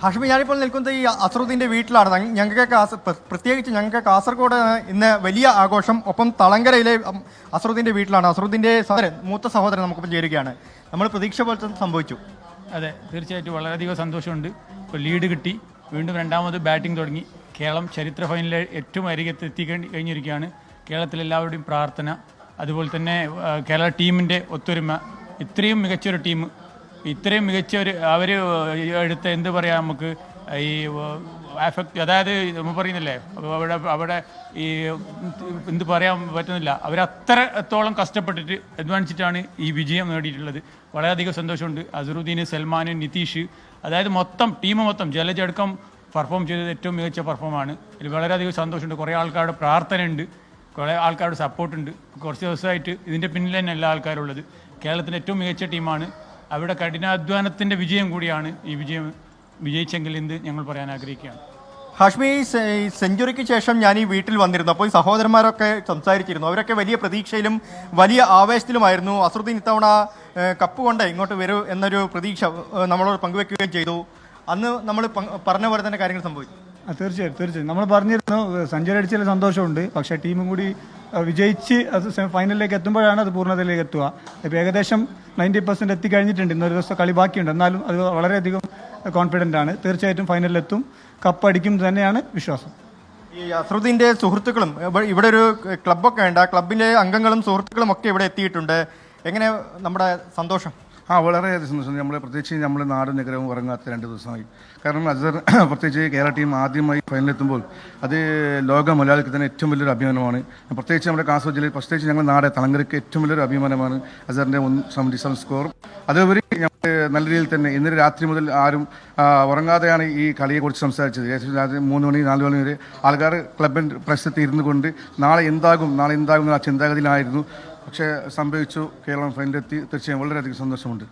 ഹാഷ്മി, ഞാനിപ്പോൾ നിൽക്കുന്നത് ഈ അസറുദ്ദീൻ്റെ വീട്ടിലാണ്. പ്രത്യേകിച്ച് ഞങ്ങൾക്ക് കാസർഗോഡ് ഇന്ന് വലിയ ആഘോഷം. ഒപ്പം തളങ്കരയിലെ അസറുദ്ദീൻ്റെ വീട്ടിലാണ്. അസറുദ്ദീൻ്റെ മൂത്ത സഹോദരൻ നമുക്കിപ്പോൾ ചേരുകയാണ്. നമ്മൾ പ്രതീക്ഷ പോലെ സംഭവിച്ചു. അതെ, തീർച്ചയായിട്ടും വളരെയധികം സന്തോഷമുണ്ട്. ഇപ്പോൾ ലീഡ് കിട്ടി, വീണ്ടും രണ്ടാമത് ബാറ്റിംഗ് തുടങ്ങി. കേരളം ചരിത്ര ഫൈനലിൽ ഏറ്റവും അരികത്ത് കഴിഞ്ഞിരിക്കുകയാണ്. കേരളത്തിലെല്ലാവരുടെയും പ്രാർത്ഥന, അതുപോലെ തന്നെ കേരള ടീമിൻ്റെ ഒത്തൊരുമ. ഇത്രയും മികച്ചൊരു ടീം, ഇത്രയും മികച്ചൊരു അവർ എടുത്ത എന്ത് പറയാം നമുക്ക് ഈ എഫക്റ്റ്, അതായത് നമ്മൾ പറയുന്നില്ലേ അവിടെ ഈ എന്ത് പറയാൻ പറ്റുന്നില്ല, അവരത്രത്തോളം കഷ്ടപ്പെട്ടിട്ട് അധ്വാനിച്ചിട്ടാണ് ഈ വിജയം നേടിയിട്ടുള്ളത്. വളരെയധികം സന്തോഷമുണ്ട്. അസറുദ്ദീൻ, സൽമാൻ, നിതീഷ്, അതായത് മൊത്തം ടീം മൊത്തം ജലജടക്കം പെർഫോം ചെയ്തത് ഏറ്റവും മികച്ച പെർഫോമാണ്. ഇതിൽ വളരെയധികം സന്തോഷമുണ്ട്. കുറേ ആൾക്കാരുടെ പ്രാർത്ഥനയുണ്ട്, കുറേ ആൾക്കാരുടെ സപ്പോർട്ടുണ്ട്. കുറച്ച് ദിവസമായിട്ട് ഇതിൻ്റെ പിന്നിൽ തന്നെ എല്ലാ ആൾക്കാരും ഉള്ളത്. കേരളത്തിൻ്റെ ഏറ്റവും മികച്ച ടീമാണ്. അവരുടെ കഠിനാധ്വാനത്തിൻ്റെ വിജയം കൂടിയാണ് ഈ വിജയം. വിജയിച്ചെങ്കിൽ എന്ത് ഞങ്ങൾ പറയാൻ ആഗ്രഹിക്കുകയാണ്. ഹാഷ്മി, സെഞ്ചുറിക്ക് ശേഷം ഞാൻ ഈ വീട്ടിൽ വന്നിരുന്നു. അപ്പോൾ ഈ സഹോദരന്മാരൊക്കെ സംസാരിച്ചിരുന്നു. അവരൊക്കെ വലിയ പ്രതീക്ഷയിലും വലിയ ആവേശത്തിലുമായിരുന്നു. അസറുദ്ദീൻ ഇത്തവണ കപ്പ് കൊണ്ട് ഇങ്ങോട്ട് വരൂ എന്നൊരു പ്രതീക്ഷ നമ്മളോട് പങ്കുവെക്കുകയും ചെയ്തു. അന്ന് നമ്മൾ പറഞ്ഞ പോലെ തന്നെ കാര്യങ്ങൾ സംഭവിച്ചു. തീർച്ചയായും നമ്മൾ പറഞ്ഞിരുന്നു സെഞ്ചുറി അടിച്ചതിൽ സന്തോഷമുണ്ട്. പക്ഷേ ടീമും കൂടി വിജയിച്ച് അത് ഫൈനലിലേക്ക് എത്തുമ്പോഴാണ് അത് പൂർണ്ണതയിലേക്ക് എത്തുക. ഇപ്പോൾ ഏകദേശം 90% എത്തിക്കഴിഞ്ഞിട്ടുണ്ട്. ഇന്നൊരു ദിവസം കളി ബാക്കിയുണ്ട്. എന്നാലും അത് വളരെയധികം കോൺഫിഡൻ്റ് ആണ്. തീർച്ചയായിട്ടും ഫൈനലിലെത്തും, കപ്പ് അടിക്കും തന്നെയാണ് വിശ്വാസം. ഈ അസറുദ്ദീൻ്റെ സുഹൃത്തുക്കളും ഇവിടെ ഒരു ക്ലബ്ബൊക്കെ ഉണ്ട്. ആ ക്ലബിലെ അംഗങ്ങളും സുഹൃത്തുക്കളും ഒക്കെ ഇവിടെ എത്തിയിട്ടുണ്ട്. എങ്ങനെ നമ്മുടെ സന്തോഷം? വളരെയധികം സന്തോഷം. നമ്മൾ പ്രത്യേകിച്ച് നമ്മൾ നാടും നഗരവും ഉറങ്ങാത്ത 2 ദിവസമായി. കാരണം അസർ പ്രത്യേകിച്ച് കേരള ടീം ആദ്യമായി ഫൈനലെത്തുമ്പോൾ അത് ലോക മലയാളിക്ക് തന്നെ ഏറ്റവും വലിയൊരു അഭിമാനമാണ്. പ്രത്യേകിച്ച് നമ്മുടെ കാസർഗോഡ് ജില്ലയിൽ, പ്രത്യേകിച്ച് ഞങ്ങളുടെ നാട് തളങ്കരയ്ക്ക് ഏറ്റവും വലിയൊരു അഭിമാനമാണ് അസറിൻ്റെ 177 സ്കോറും. അതുപരി ഞങ്ങൾ നല്ല രീതിയിൽ തന്നെ ഇന്നലെ രാത്രി മുതൽ ആരും ഉറങ്ങാതെയാണ് ഈ കളിയെക്കുറിച്ച് സംസാരിച്ചത്. ഏകദേശം രാത്രി 3 മണി 4 മണി വരെ ആൾക്കാർ ക്ലബിൻ്റെ പ്രശ്നത്തിൽ ഇരുന്നു കൊണ്ട് നാളെ എന്താകും എന്ന ചിന്താഗതിയിലായിരുന്നു. പക്ഷേ സംഭവിച്ചു, കേരളം ഫൈനലെത്തി. തീർച്ചയായും വളരെയധികം സന്തോഷമുണ്ട്.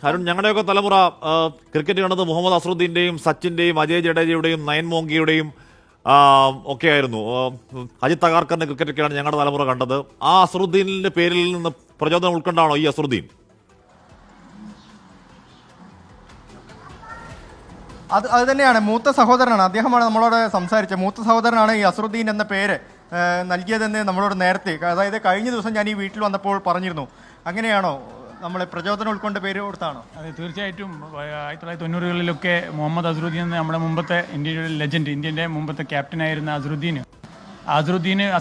അരുൺ, ഞങ്ങളുടെയൊക്കെ തലമുറ ക്രിക്കറ്റ് കണ്ടത് മുഹമ്മദ് അസറുദ്ദീന്റെയും സച്ചിന്റെയും അജയ് ജഡേജയുടെയും നയൻ മോങ്കിയുടെയും ഒക്കെ ആയിരുന്നു. അജിത് അഗാർക്കറിന്റെ ക്രിക്കറ്റൊക്കെയാണ് ഞങ്ങളുടെ തലമുറ കണ്ടത്. ആ അസറുദ്ദീനിന്റെ പേരിൽ നിന്ന് പ്രചോദനം ഉൾക്കൊണ്ടാണോ ഈ അസറുദ്ദീൻ? അത് തന്നെയാണ്. മൂത്ത സഹോദരനാണ്, അദ്ദേഹമാണ് നമ്മളോട് സംസാരിച്ചത്. മൂത്ത സഹോദരനാണ് ഈ അസറുദ്ദീൻ എന്ന പേര് നൽകിയതെന്ന് നമ്മളോട് നേരത്തെ, അതായത് കഴിഞ്ഞ ദിവസം ഞാൻ ഈ വീട്ടിൽ വന്നപ്പോൾ പറഞ്ഞിരുന്നു. അങ്ങനെയാണോ നമ്മളെ പ്രചോദനം ഉൾക്കൊണ്ട് പേര് കൊടുത്താണോ? അതെ, തീർച്ചയായിട്ടും. 1990-കളിലൊക്കെ മുഹമ്മദ് അസറുദ്ദീൻ എന്ന നമ്മുടെ മുമ്പത്തെ ഇന്ത്യയുടെ ലെജൻഡ്, ഇന്ത്യൻ്റെ മുമ്പത്തെ ക്യാപ്റ്റനായിരുന്ന അസറുദ്ദീൻ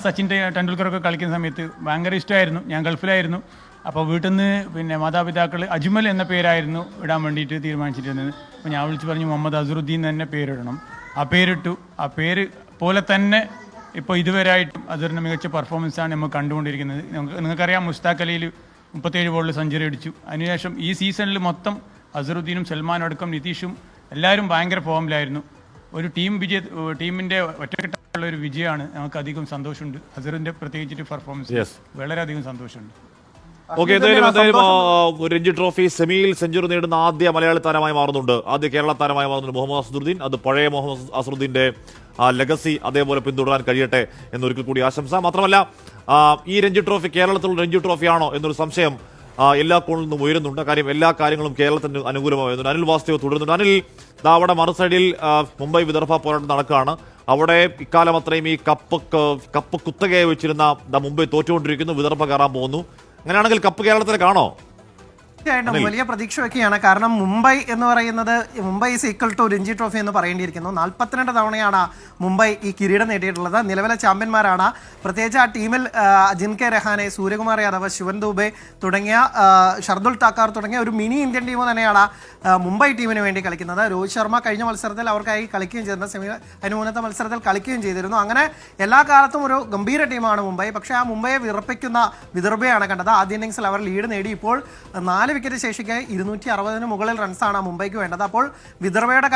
സച്ചിൻ ടെണ്ടുൽക്കറൊക്കെ കളിക്കുന്ന സമയത്ത് ഭയങ്കര ഇഷ്ടമായിരുന്നു. ഞാൻ ഗൾഫിലായിരുന്നു. അപ്പോൾ വീട്ടിൽ നിന്ന് പിന്നെ മാതാപിതാക്കൾ അജ്മൽ എന്ന പേരായിരുന്നു ഇടാൻ വേണ്ടിയിട്ട് തീരുമാനിച്ചിരുന്നത്. അപ്പോൾ ഞാൻ വിളിച്ച് പറഞ്ഞു മുഹമ്മദ് അസറുദ്ദീൻ തന്നെ പേരിടണം. ആ പേരിട്ടു. ആ പേര് പോലെ തന്നെ ഇപ്പോൾ ഇതുവരെയായിട്ടും അതൊരു മികച്ച പെർഫോമൻസാണ് നമ്മൾ കണ്ടുകൊണ്ടിരിക്കുന്നത്. നിങ്ങൾക്കറിയാം, മുസ്താഖ് അലിയിൽ 37 ബോളിൽ സെഞ്ചുറി അടിച്ചു. അതിനുശേഷം ഈ സീസണിൽ മൊത്തം അസറുദ്ദീനും സൽമാനും അടക്കം നിതീഷും എല്ലാവരും ഭയങ്കര ഫോമിലായിരുന്നു. ഒരു ടീമിൻ്റെ ഒറ്റക്കെട്ടുള്ള ഒരു വിജയമാണ്. നമുക്ക് അധികം സന്തോഷമുണ്ട്. അസറിൻ്റെ പ്രത്യേകിച്ചിട്ട് പെർഫോമൻസ് വളരെയധികം സന്തോഷമുണ്ട്. ഓക്കെ, എന്തായാലും രഞ്ജി ട്രോഫി സെമിയിൽ സെഞ്ചുറി നേടുന്ന ആദ്യ മലയാളി താരമായി മാറുന്നുണ്ട്, ആദ്യ കേരള താരമായി മാറുന്നുണ്ട് മുഹമ്മദ് അസറുദ്ദീൻ. അത് പഴയ മുഹമ്മദ് അസറുദ്ദീന്റെ ലെഗസി അതേപോലെ പിന്തുടരാൻ കഴിയട്ടെ എന്നൊരിക്കൽ കൂടി ആശംസ. മാത്രമല്ല, ഈ രഞ്ജി ട്രോഫി കേരളത്തിലുള്ള രഞ്ജി ട്രോഫിയാണോ എന്നൊരു സംശയം എല്ലാ കോണിൽ നിന്നും ഉയരുന്നുണ്ട്. കാര്യം എല്ലാ കാര്യങ്ങളും കേരളത്തിന് അനുകൂലമായിരുന്നു. അനിൽ വാസ്തവ തുടരുന്നുണ്ട്. അനിൽ, അവിടെ മറുസൈഡിൽ മുംബൈ വിദർഭ പോരാട്ടം നടക്കുകയാണ്. അവിടെ ഇക്കാലം അത്രയും ഈ കപ്പ് കുത്തകയെ വെച്ചിരുന്ന മുംബൈ തോറ്റുകൊണ്ടിരിക്കുന്നു. വിദർഭ കയറാൻ പോകുന്നു. അങ്ങനെയാണെങ്കിൽ കപ്പ് കേരളത്തിലേക്കാണോ? തീർച്ചയായിട്ടും വലിയ പ്രതീക്ഷ വെക്കുകയാണ്. കാരണം മുംബൈ എന്ന് പറയുന്നത്, Mumbai is equal to Ranji trophy എന്ന് പറയേണ്ടിയിരിക്കുന്നു. 42 തവണയാണ് മുംബൈ ഈ കിരീടം നേടിയിട്ടുള്ളത്. നിലവിലെ ചാമ്പ്യന്മാരാണ്. പ്രത്യേകിച്ച് ആ ടീമിൽ അജിൻകെ രഹാനെ, സൂര്യകുമാർ യാദവ്, ശിവൻ ദുബെ തുടങ്ങിയ ഷർദുൽ താക്കാർ തുടങ്ങിയ ഒരു മിനി ഇന്ത്യൻ ടീം തന്നെയാണ് മുംബൈ ടീമിന് വേണ്ടി കളിക്കുന്നത്. രോഹിത് ശർമ്മ കഴിഞ്ഞ മത്സരത്തിൽ അവർക്കായി കളിക്കുകയും ചെയ്തിരുന്നു. അതിന് മുന്നത്തെ മത്സരത്തിൽ കളിക്കുകയും ചെയ്തിരുന്നു. അങ്ങനെ എല്ലാ കാലത്തും ഒരു ഗംഭീര ടീമാണ് മുംബൈ. പക്ഷേ ആ മുംബൈയെ വിറപ്പിക്കുന്ന വിദർഭയാണ് കണ്ടത്. ആദ്യ ഇന്നിംഗ്സിൽ അവർ ലീഡ് നേടി. ഇപ്പോൾ 4 വിക്കറ്റ് ശേഷിക്ക് 260 മുകളിൽ റൺസാണ് മുംബൈക്ക് വേണ്ടത്. അപ്പോൾ വിദർഭയുടെ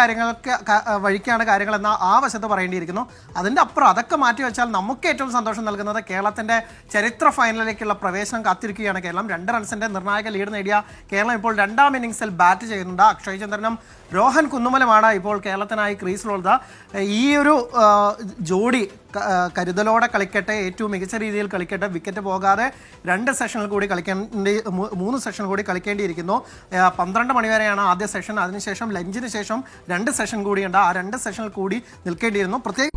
വഴിക്കാണ് കാര്യങ്ങളെന്ന ആ വശത്ത് പറയേണ്ടിയിരിക്കുന്നു. അതിൻ്റെ അപ്പുറം അതൊക്കെ മാറ്റിവെച്ചാൽ നമുക്ക് ഏറ്റവും സന്തോഷം നൽകുന്നത് കേരളത്തിൻ്റെ ചരിത്ര ഫൈനലിലേക്കുള്ള പ്രവേശനം കാത്തിരിക്കുകയാണ് കേരളം. 2 റൺസിൻ്റെ നിർണായക ലീഡ് നേടിയ കേരളം ഇപ്പോൾ 2ാം ഇന്നിംഗ്സിൽ ബാറ്റ് ചെയ്യുന്നുണ്ട്. അക്ഷയ് ചന്ദ്രനും രോഹൻ കുന്നുമലുമാണ് ഇപ്പോൾ കേരളത്തിനായി ക്രീസിലുള്ളത്. ഈ ഒരു ജോഡി കരുതലോടെ കളിക്കട്ടെ, ഏറ്റവും മികച്ച രീതിയിൽ കളിക്കട്ടെ, വിക്കറ്റ് പോകാതെ 2 സെഷനിൽ കൂടി 3 സെഷനിൽ കൂടി കളിക്കേണ്ടിയിരിക്കുന്നു. 12 മണിവരെയാണ് ആദ്യ സെഷൻ. അതിനുശേഷം ലഞ്ചിന് ശേഷം 2 സെഷൻ കൂടിയുണ്ട്. ആ 2 സെഷനിൽ കൂടി നിൽക്കേണ്ടിയിരുന്നു. പ്രത്യേക